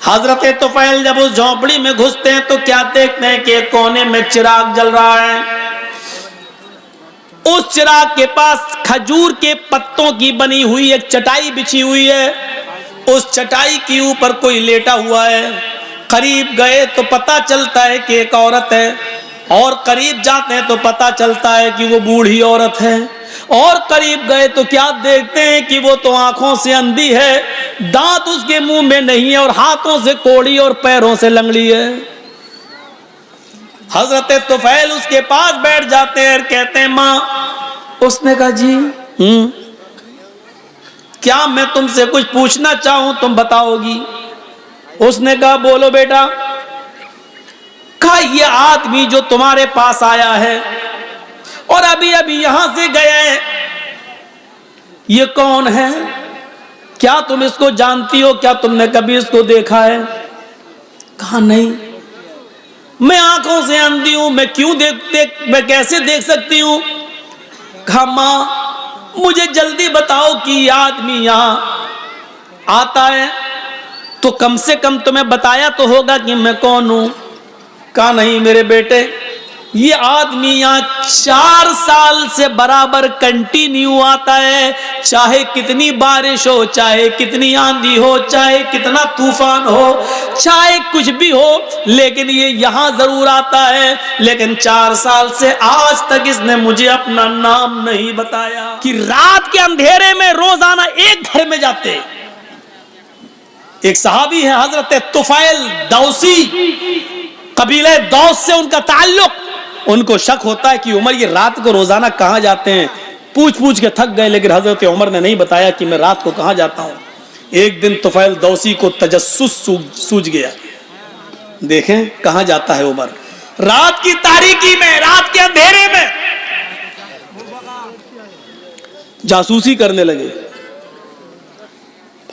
حضرت طفیل جب اس جھونپڑی میں گھستے ہیں تو کیا دیکھتے ہیں کہ ایک کونے میں چراغ جل رہا ہے. اس چراغ کے پاس کھجور کے پتوں کی بنی ہوئی ایک چٹائی بچھی ہوئی ہے. اس چٹائی کے اوپر کوئی لیٹا ہوا ہے. قریب گئے تو پتا چلتا ہے کہ ایک عورت ہے, اور قریب جاتے ہیں تو پتا چلتا ہے کہ وہ بوڑھی عورت ہے. اور قریب گئے تو کیا دیکھتے ہیں کہ وہ تو آنکھوں سے اندھی ہے, دانت اس کے منہ میں نہیں ہے, اور ہاتھوں سے کوڑی اور پیروں سے لنگڑی ہے. حضرت طفیل اس کے پاس بیٹھ جاتے ہیں اور کہتے ہیں ماں. اس نے کہا جی کیا میں تم سے کچھ پوچھنا چاہوں تم بتاؤ گی؟ اس نے کہا بولو بیٹا. کہا یہ آدمی جو تمہارے پاس آیا ہے اور ابھی ابھی یہاں سے گیا ہے, یہ کون ہے؟ کیا تم اس کو جانتی ہو؟ کیا تم نے کبھی اس کو دیکھا ہے؟ کہا نہیں, میں آنکھوں سے اندھی ہوں, میں کیسے دیکھ سکتی ہوں؟ کہا ماں مجھے جلدی بتاؤ کہ یہ آدمی یہاں آتا ہے تو کم سے کم تمہیں بتایا تو ہوگا کہ میں کون ہوں. کہا نہیں میرے بیٹے, یہ آدمی یہاں 4 سال سے برابر کنٹینیو آتا ہے, چاہے کتنی بارش ہو, چاہے کتنی آندھی ہو, چاہے کتنا طوفان ہو, چاہے کچھ بھی ہو, لیکن یہ یہاں ضرور آتا ہے. لیکن 4 سال سے آج تک اس نے مجھے اپنا نام نہیں بتایا. کہ رات کے اندھیرے میں روزانہ ایک گھر میں جاتے. ایک صحابی ہے حضرت طفیل دوسی, قبیلہ دوس سے ان کا تعلق. ان کو شک ہوتا ہے کہ عمر یہ رات کو روزانہ کہاں جاتے ہیں. پوچھ کے تھک گئے, لیکن حضرت عمر نے نہیں بتایا کہ میں رات کو کہاں جاتا ہوں. ایک دن طفیل دوسی کو تجسس سوجھ گیا, دیکھیں کہاں جاتا ہے عمر. رات کی تاریکی میں, رات کے اندھیرے میں جاسوسی کرنے لگے.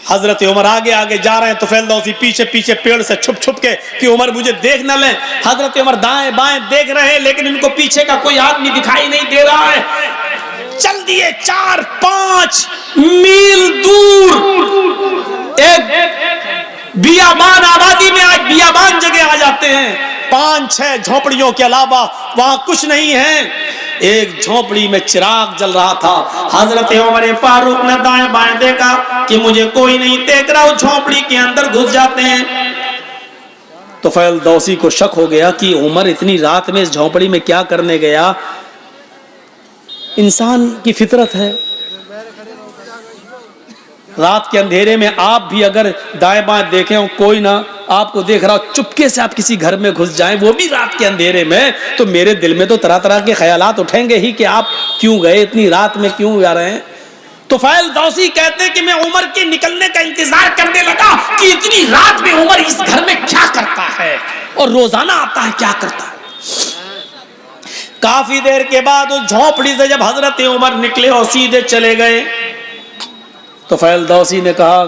حضرت عمر آگے آگے جا رہے ہیں, طفیل دوسی پیچھے پیچھے پیڑ سے چھپ کے کہ عمر مجھے دیکھ نہ لیں. حضرت عمر دائیں بائیں دیکھ رہے ہیں, لیکن ان کو پیچھے کا کوئی آدمی دکھائی نہیں دے رہا ہے. چل دیے 4-5 میل دور ایک بیابان آبادی میں, آج بیابان جگہ آ جاتے ہیں. 5-6 جھونپڑیوں کے علاوہ وہاں کچھ نہیں ہے. ایک جھونپڑی میں چراغ جل رہا تھا. حضرت عمر فاروق نے دائیں بائیں دیکھا کہ مجھے کوئی نہیں دیکھ رہا. اس جھونپڑی کے اندر گھس جاتے ہیں. طفیل دوسی کو شک ہو گیا کہ عمر اتنی رات میں اس جھونپڑی میں کیا کرنے گیا. انسان کی فطرت ہے, رات کے اندھیرے میں آپ بھی اگر دائیں بائیں دیکھیں اور کوئی نہ آپ کو دیکھ رہا, چپکے سے آپ کسی گھر میں گھس جائیں, وہ بھی رات کے اندھیرے میں, تو میرے دل میں تو طرح طرح کے خیالات اٹھیں گے ہی کہ آپ کیوں گئے, اتنی رات میں کیوں جا رہے ہیں. طفیل دوسی کہتے کہ میں عمر کے نکلنے کا انتظار کرنے لگا کہ اتنی رات میں عمر اس گھر میں کیا کرتا ہے, اور روزانہ آتا ہے کیا کرتا ہے. کافی دیر کے بعد اس جھونپڑی سے جب حضرت عمر نکلے اور سیدھے چلے گئے, طفیل دوسی نے کہا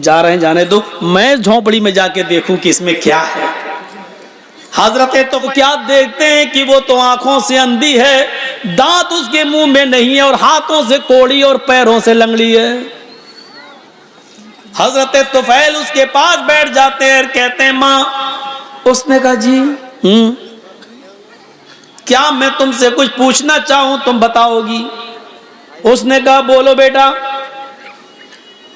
جا رہے ہیں جانے دو, میں جھونپڑی میں جا کے دیکھوں کہ اس میں کیا ہے. حضرت تو کیا دیکھتے ہیں کہ وہ تو آنکھوں سے اندھی ہے, دانت اس کے منہ میں نہیں ہے, اور ہاتھوں سے کوڑی اور پیروں سے لنگڑی ہے. حضرت طفیل اس کے پاس بیٹھ جاتے ہیں اور کہتے ہیں ماں. اس نے کہا جی کیا میں تم سے کچھ پوچھنا چاہوں تم بتاؤ گی؟ اس نے کہا بولو بیٹا.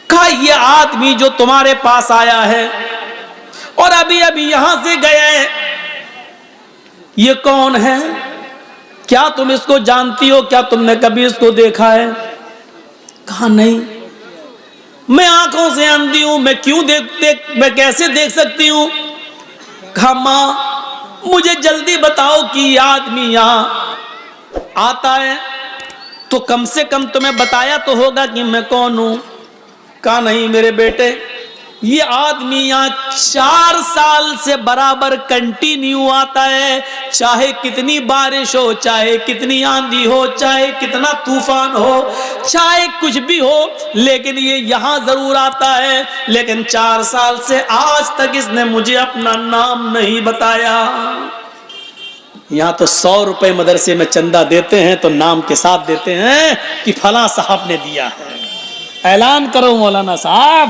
کہا یہ آدمی جو تمہارے پاس آیا ہے اور ابھی ابھی یہاں سے گیا ہے, یہ کون ہے؟ کیا تم اس کو جانتی ہو؟ کیا تم نے کبھی اس کو دیکھا ہے؟ کہا نہیں, میں آنکھوں سے اندھی ہوں, میں کیسے دیکھ سکتی ہوں؟ کہا ماں مجھے جلدی بتاؤ کہ یہ آدمی یہاں آتا ہے تو کم سے کم تمہیں بتایا تو ہوگا کہ میں کون ہوں. کہا نہیں میرے بیٹے, یہ آدمی یہاں 4 سال سے برابر کنٹینیو آتا ہے, چاہے کتنی بارش ہو, چاہے کتنی آندھی ہو, چاہے کتنا طوفان ہو, چاہے کچھ بھی ہو, لیکن یہ یہاں ضرور آتا ہے. لیکن 4 سال سے آج تک اس نے مجھے اپنا نام نہیں بتایا. یہاں تو 100 روپے مدرسے میں چندہ دیتے ہیں تو نام کے ساتھ دیتے ہیں کہ فلاں صاحب نے دیا ہے. اعلان کرو مولانا صاحب.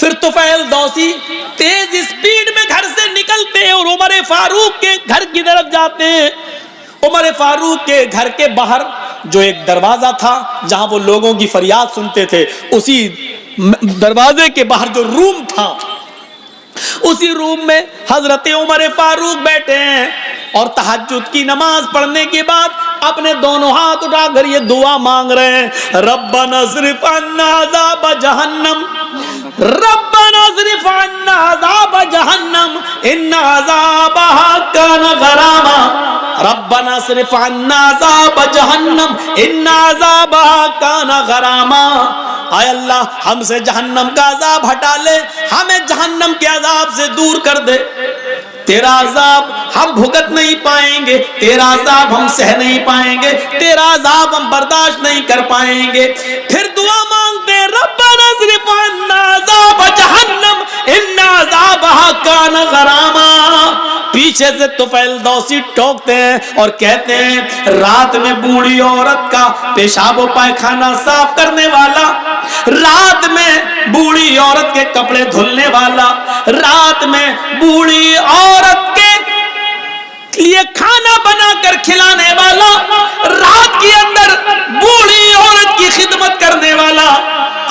پھر طفیل دوسی تیز اسپیڈ میں گھر سے نکلتے ہیں اور عمر فاروق کے گھر کی طرف جاتے ہیں. عمر فاروق کے گھر کے باہر جو ایک دروازہ تھا جہاں وہ لوگوں کی فریاد سنتے تھے، اسی دروازے کے باہر جو روم تھا، اسی روم میں حضرت عمر فاروق بیٹھے ہیں اور تہجد کی نماز پڑھنے کے بعد اپنے دونوں ہاتھ اٹھا کر یہ دعا مانگ رہے ہیں، ربنا اصرف عنا عذاب جہنم، ربنا اصرف عنا عذاب جہنم ان عذابها كان غراما، ربنا اصرف عنا عذاب جہنم ان عذابها كان غراما. اے اللہ ہم سے جہنم کا عذاب ہٹا لے، ہمیں جہنم کے عذاب سے دور کر دے. تیرا عذاب ہم بھگت نہیں پائیں گے، تیرا عذاب ہم سہ نہیں پائیں گے، تیرا عذاب ہم برداشت نہیں کر پائیں گے. پھر دعا مانگتے ہیں ربنا اصرف عنا عذاب جہنم ان عذابها كان غراما. پیچھے سے طفیل دوسی ٹوکتے ہیں اور کہتے ہیں رات میں بوڑھی عورت کا پیشاب و پائخانہ صاف کرنے والا، رات میں بوڑھی عورت کے کپڑے دھلنے والا، رات میں بوڑھی عورت کے لیے کھانا بنا کر کھلانے والا، رات کے اندر بوڑھی عورت کی خدمت کرنے والا.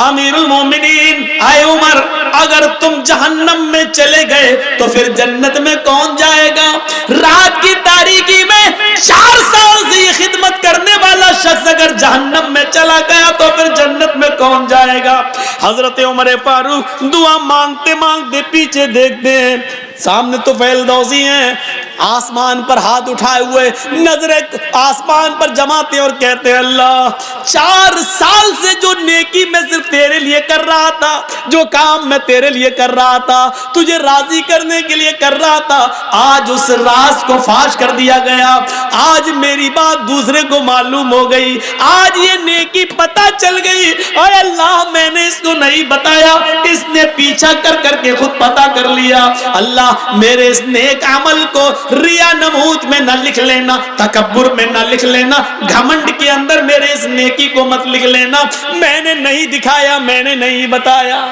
امیر المومنین اے عمر، اگر تم جہنم میں چلے گئے تو پھر جنت میں کون جائے گا؟ رات کی تاریکی میں 4 سال سے یہ خدمت کرنے والا شخص اگر جہنم میں چلا گیا تو پھر جنت میں کون جائے گا؟ حضرت عمر فاروق دعا مانگتے مانگتے پیچھے دیکھتے ہیں، سامنے طفیل دوسی ہیں، آسمان پر ہاتھ اٹھائے ہوئے نظریں آسمان پر جماتے اور کہتے ہیں اللہ 4 سال سے جو نیکی میں صرف تیرے لیے کر رہا تھا، جو کام میں تیرے لیے کر رہا تھا، تجھے راضی کرنے کے لیے کر رہا تھا، آج اس راز کو فاش کر دیا گیا، آج میری بات دوسرے کو معلوم ہو گئی، آج یہ نیکی پتہ چل گئی. اے اللہ میں نے اس کو نہیں بتایا، اس نے پیچھا کر کر کے خود پتہ کر لیا. اللہ میرے اس نیک عمل کو ریا نمود میں نہ لکھ لینا، تکبر میں نہ لکھ لینا، گھمنڈ کے اندر میرے اس نیکی کو مت لکھ لینا. میں نے نہیں دکھایا، میں نے نہیں بتایا.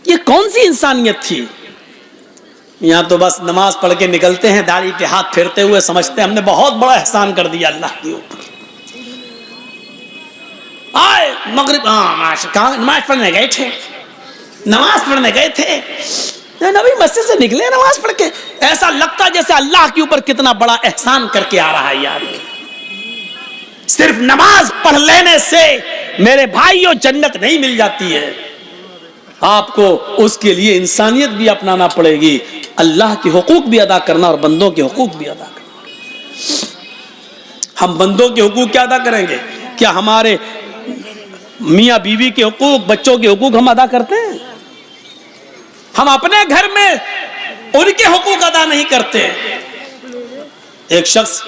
یہ کون سی انسانیت تھی؟ یہاں تو بس نماز پڑھ کے نکلتے ہیں داڑھی پہ ہاتھ پھیرتے ہوئے، سمجھتے ہیں ہم نے بہت بڑا احسان کر دیا اللہ کے اوپر. آئے مغرب نماز پڑھنے گئے تھے، نماز پڑھنے گئے تھے، نبی مسجد سے نکلے نماز پڑھ کے، ایسا لگتا جیسے اللہ کے اوپر کتنا بڑا احسان کر کے آ رہا ہے. یار صرف نماز پڑھ لینے سے میرے بھائیوں جنت نہیں مل جاتی ہے، آپ کو اس کے لیے انسانیت بھی اپنانا پڑے گی، اللہ کے حقوق بھی ادا کرنا اور بندوں کے حقوق بھی ادا کرنا. ہم بندوں کے حقوق کیا ادا کریں گے؟ کیا ہمارے میاں بیوی کے حقوق، بچوں کے حقوق ہم ادا کرتے ہیں؟ ہم اپنے گھر میں ان کے حقوق ادا نہیں کرتے. ایک شخص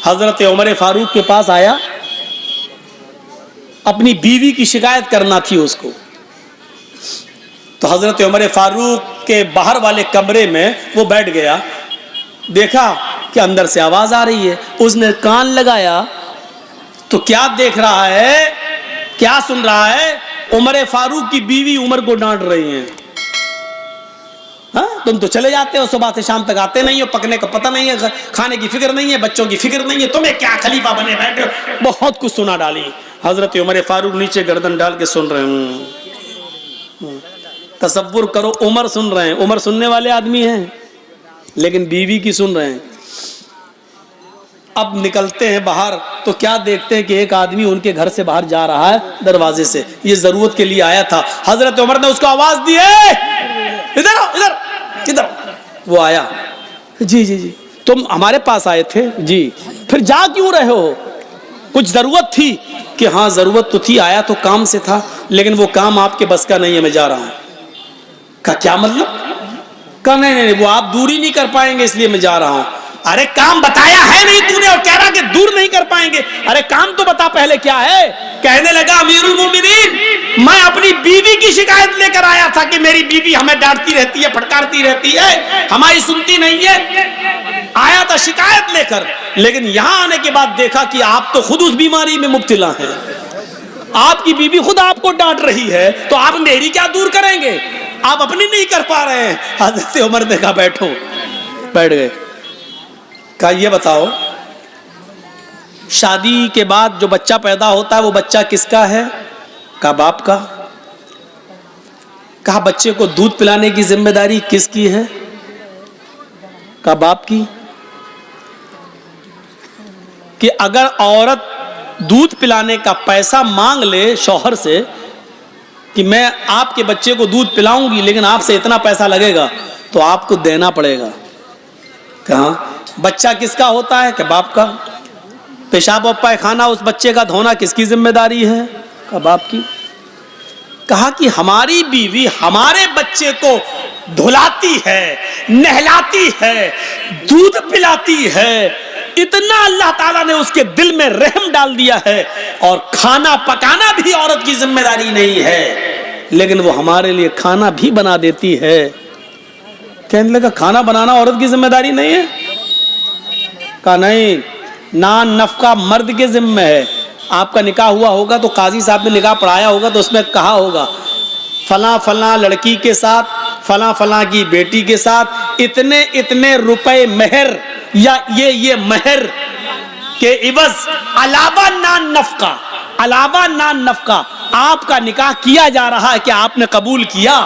حضرت عمر فاروق کے پاس آیا، اپنی بیوی کی شکایت کرنا تھی اس کو. تو حضرت عمر فاروق کے باہر والے کمرے میں وہ بیٹھ گیا، دیکھا کہ اندر سے آواز آ رہی ہے. اس نے کان لگایا تو کیا دیکھ رہا ہے، کیا سن رہا ہے؟ عمر فاروق کی بیوی عمر کو ڈانٹ رہی ہیں. ہاں تم تو چلے جاتے ہو، صبح سے شام تک آتے نہیں ہو، پکنے کا پتہ نہیں ہے، کھانے کی فکر نہیں ہے، بچوں کی فکر نہیں ہے، تمہیں کیا خلیفہ بنے بیٹھے ہو. بہت کچھ سنا ڈالی. حضرت عمر فاروق نیچے گردن ڈال کے سن رہے ہیں. تصور کرو عمر سن رہے ہیں، عمر سننے والے آدمی ہیں لیکن بیوی کی سن رہے ہیں. اب نکلتے ہیں باہر تو کیا دیکھتے ہیں کہ ایک آدمی ان کے گھر سے باہر جا رہا ہے دروازے سے، یہ ضرورت کے لیے آیا تھا. حضرت عمر نے اس کو آواز دی، ادھر آؤ، ادھر ادھر. وہ آیا، جی جی جی تم ہمارے پاس آئے تھے؟ جی. پھر جا کیوں رہے ہو؟ کچھ ضرورت تھی؟ کہ ہاں ضرورت تو تھی، آیا تو کام سے تھا لیکن وہ کام آپ کے بس کا نہیں ہے، میں جا رہا ہوں. کہا کیا مطلب؟ کہا نہیں وہ آپ دوری نہیں کر پائیں گے اس لیے میں جا رہا ہوں. ارے کام بتایا ہے نہیں تو نے اور کہہ رہا کہ دور نہیں کر پائیں گے. ارے کام تو بتا پہلے کیا ہے. کہنے لگا امیر المومنین میں اپنی بیوی کی شکایت لے کر آیا تھا کہ میری بیوی ہمیں ڈانٹتی رہتی ہے، پھٹکارتی رہتی ہے، ہماری سنتی نہیں ہے. آیا تھا شکایت لے کر، لیکن یہاں آنے کے بعد دیکھا کہ آپ تو خود اس بیماری میں مبتلا ہیں. آپ کی بیوی خود آپ کو ڈانٹ رہی ہے تو آپ میری کیا دور کریں گے؟ آپ اپنی نہیں کر پا رہے ہیں۔ حضرت عمر نے کہا بیٹھو، بیٹھ گئے۔ کہا یہ بتاؤ، شادی کے بعد جو بچہ پیدا ہوتا ہے وہ بچہ کس کا ہے؟ کہا باپ کا۔ کہا بچے کو دودھ پلانے کی ذمہ داری کس کی ہے؟ کہا باپ کی۔ کہ اگر عورت دودھ پلانے کا پیسہ مانگ لے شوہر سے کہ میں آپ کے بچے کو دودھ پلاؤں گی لیکن آپ سے اتنا پیسہ لگے گا، تو آپ کو دینا پڑے گا۔ کہاں بچہ کس کا ہوتا ہے؟ کہ باپ کا۔ پیشاب و پائخانہ اس بچے کا دھونا کس کی ذمہ داری ہے؟ کہ باپ کی۔ کہا کہ ہماری بیوی ہمارے بچے کو دھلاتی ہے، نہلاتی ہے، دودھ پلاتی ہے، اتنا اللہ تعالیٰ نے اس کے دل میں رحم ڈال دیا ہے، اور کھانا پکانا بھی عورت کی ذمہ داری نہیں ہے، لیکن وہ ہمارے لیے کھانا بھی بنا دیتی ہے۔ کہنے لگا کھانا بنانا عورت کی ذمہ داری نہیں ہے؟ کہا نہیں، نان نفقہ مرد کے ذمہ ہے۔ آپ کا نکاح ہوا ہوگا تو قاضی صاحب نے نکاح پڑھایا ہوگا تو اس میں کہا ہوگا فلاں فلاں لڑکی کے ساتھ فلاں فلاں کی بیٹی کے ساتھ اتنے اتنے روپے مہر یا یہ مہر کے عوض علاوہ نان نفقہ آپ کا نکاح کیا جا رہا ہے کہ آپ نے قبول کیا۔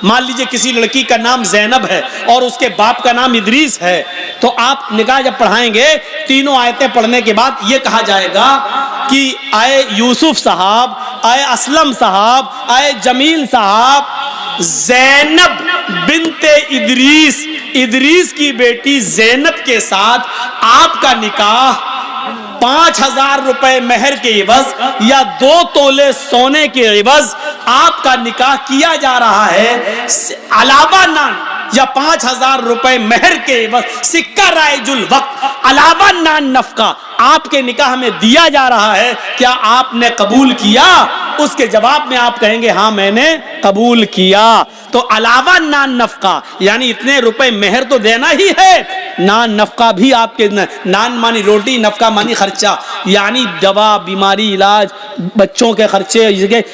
مان لیجئے کسی لڑکی کا نام زینب ہے اور اس کے باپ کا نام ادریس ہے، تو آپ نکاح جب پڑھائیں گے تینوں آیتیں پڑھنے کے بعد یہ کہا جائے گا کہ اے یوسف صاحب، اے اسلم صاحب، اے جمیل صاحب، زینب بنت ادریس کی بیٹی زینب کے ساتھ آپ کا نکاح 5,000 روپے مہر کے عوض یا 2 تولے سونے کے عوض آپ کا نکاح کیا جا رہا ہے، علاوہ نان یا 5,000 روپے مہر کے عوض سکہ رائج الوقت علاوہ نان نفقہ آپ کے نکاح میں دیا جا رہا ہے، کیا آپ نے قبول کیا؟ اس کے جواب میں آپ کہیں گے ہاں میں نے قبول کیا۔ تو علاوہ نان نفقہ یعنی اتنے روپے مہر تو دینا ہی ہے، نان نفقہ بھی آپ کے، نان مانی روٹی، نفقہ مانی خرچہ، یعنی دوا، بیماری، علاج، بچوں کے خرچے،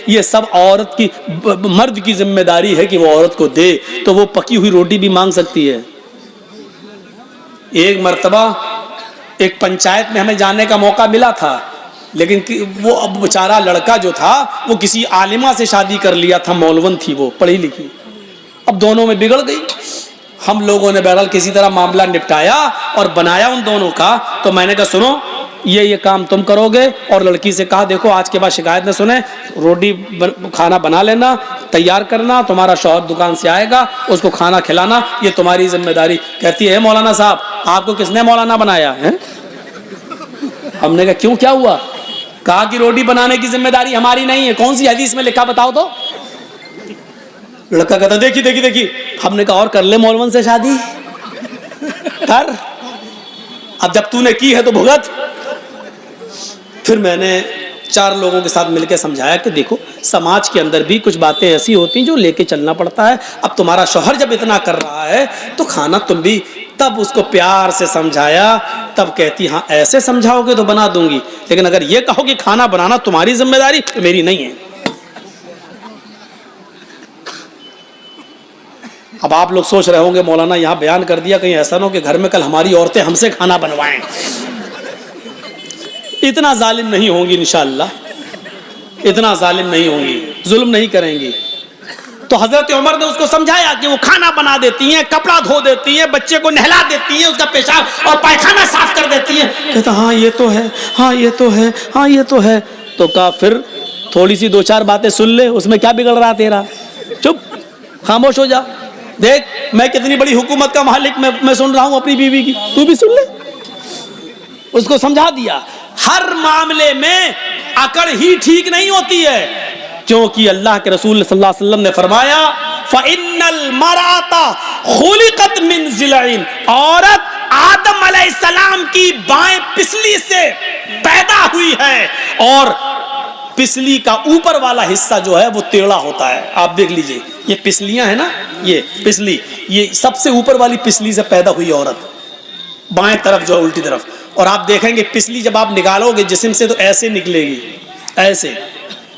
یہ سب عورت کی، مرد کی ذمہ داری ہے کہ وہ عورت کو دے۔ تو وہ پکی ہوئی روٹی بھی مانگ سکتی ہے۔ ایک مرتبہ ایک پنچایت میں ہمیں جانے کا موقع ملا تھا، لیکن وہ اب بیچارہ لڑکا جو تھا وہ کسی عالمہ سے شادی کر لیا تھا، مولون تھی وہ، پڑھی لکھی، اب دونوں میں بگڑ گئی۔ ہم لوگوں نے بہرحال کسی طرح معاملہ نپٹایا اور بنایا ان دونوں کا۔ تو میں نے کہا سنو یہ کام تم کرو گے، اور لڑکی سے کہا دیکھو آج کے بعد شکایت نہ سنیں، روٹی کھانا بنا لینا، تیار کرنا، تمہارا شوہر دکان سے آئے گا، اس کو کھانا کھلانا، یہ تمہاری ذمہ داری۔ کہتی ہے مولانا صاحب آپ کو کس نے مولانا بنایا ہے؟ ہم نے کہا کیوں، کیا ہوا؟ کہا کہ روٹی بنانے کی ذمہ داری ہماری نہیں ہے۔ کون سی حدیث میں لکھا بتاؤ تو؟ لڑکا کہتا دیکھی، ہم نے کہا اور کر لے مولون سے شادی کر، اب جب تو نے کی ہے تو بھگت۔ پھر میں نے 4 لوگوں کے ساتھ مل کے سمجھایا کہ دیکھو سماج کے اندر بھی کچھ باتیں ایسی ہوتی ہیں جو لے کے چلنا پڑتا ہے۔ اب تمہارا شوہر جب اتنا کر رہا ہے تو کھانا تم بھی، تب اس کو پیار سے سمجھایا، تب کہتی ہاں ایسے سمجھاؤ گے تو بنا دوں گی، لیکن اگر یہ کہو کہ کھانا بنانا تمہاری ذمہ داری تو میری نہیں ہے۔ اب آپ لوگ سوچ رہے ہوں گے مولانا یہاں بیان کر دیا، کہیں ایسا نہ ہو کہ گھر میں کل ہماری عورتیں ہم سے کھانا بنوائیں۔ اتنا ظالم نہیں ہوں گی انشاءاللہ، اتنا ظالم نہیں ہوں گی، ظلم نہیں کریں گی۔ تو حضرت عمر نے اس کو سمجھایا کہ وہ کھانا بنا دیتی ہیں، کپڑا دھو دیتی ہیں، بچے کو نہلا دیتی ہیں، اس کا پیشاب اور پائخانہ صاف کر دیتی ہیں۔ کہتا ہاں یہ تو ہے، ہاں یہ تو ہے، ہاں یہ تو ہے۔ تو کہا پھر تھوڑی سی 2-4 باتیں سن لے، اس میں کیا بگڑ رہا تیرا؟ چپ، خاموش ہو جا، دیکھ میں کتنی بڑی حکومت کا مالک میں سن رہا ہوں اپنی بیوی کی، تو بھی سن لے۔ اس کو سمجھا دیا ہر معاملے میں عقل ہی ٹھیک نہیں ہوتی ہے، کیونکہ اللہ کے رسول صلی اللہ علیہ وسلم نے فرمایا فَإِنَّ الْمَرْأَةَ خُلِقَتْ مِنْ ضِلْعٍ، عورت آدم علیہ السلام کی بائیں پسلی سے پیدا ہوئی ہے، اور پسلی کا اوپر والا حصہ جو ہے وہ ٹیڑھا ہوتا ہے۔ آپ دیکھ لیجئے یہ پسلیاں ہیں نا، یہ پسلی، یہ سب سے اوپر والی پسلی سے پیدا ہوئی عورت، بائیں طرف جو ہے الٹی طرف، اور آپ دیکھیں گے پسلی جب آپ نکالو گے جسم سے تو ایسے نکلے گی، ایسے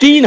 3